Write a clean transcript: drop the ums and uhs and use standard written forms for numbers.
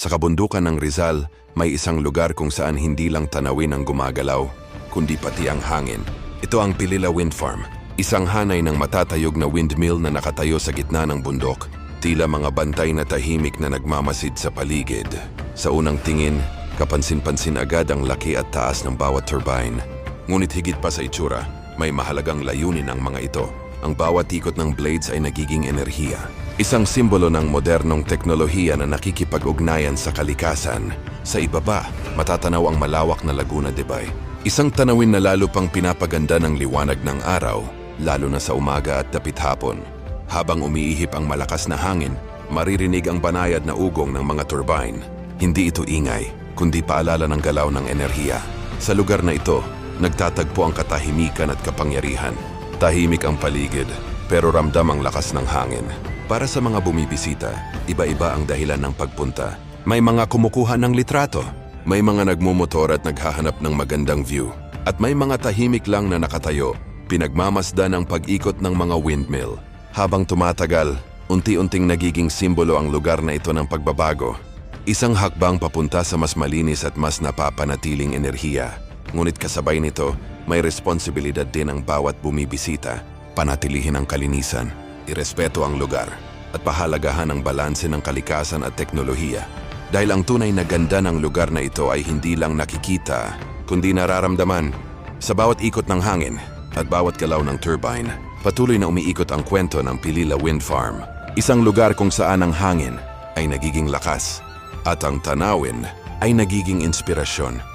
Sa kabundukan ng Rizal, may isang lugar kung saan hindi lang tanawin ang gumagalaw, kundi pati ang hangin. Ito ang Pilila Wind Farm, isang hanay ng matatayog na windmill na nakatayo sa gitna ng bundok. Tila mga bantay na tahimik na nagmamasid sa paligid. Sa unang tingin, kapansin-pansin agad ang laki at taas ng bawat turbine. Ngunit higit pa sa itsura, may mahalagang layunin ang mga ito. Ang bawat ikot ng blades ay nagiging enerhiya. Isang simbolo ng modernong teknolohiya na nakikipag-ugnayan sa kalikasan. Sa ibaba, matatanaw ang malawak na Laguna de Bay. Isang tanawin na lalo pang pinapaganda ng liwanag ng araw, lalo na sa umaga at dapit hapon. Habang umiihip ang malakas na hangin, maririnig ang banayad na ugong ng mga turbine. Hindi ito ingay, kundi paalala ng galaw ng enerhiya. Sa lugar na ito, nagtatagpo ang katahimikan at kapangyarihan. Tahimik ang paligid, pero ramdam ang lakas ng hangin. Para sa mga bumibisita, iba-iba ang dahilan ng pagpunta. May mga kumukuha ng litrato, may mga nagmumotor at naghahanap ng magandang view, at may mga tahimik lang na nakatayo, pinagmamasdan ang pag-ikot ng mga windmill. Habang tumatagal, unti-unting nagiging simbolo ang lugar na ito ng pagbabago. Isang hakbang papunta sa mas malinis at mas napapanatiling enerhiya. Ngunit kasabay nito, may responsibilidad din ang bawat bumibisita. Panatilihin ang kalinisan, irespeto ang lugar, at pahalagahan ang balanse ng kalikasan at teknolohiya. Dahil ang tunay na ganda ng lugar na ito ay hindi lang nakikita, kundi nararamdaman. Sa bawat ikot ng hangin at bawat galaw ng turbine, patuloy na umiikot ang kwento ng Pilila Wind Farm. Isang lugar kung saan ang hangin ay nagiging lakas at ang tanawin ay nagiging inspirasyon.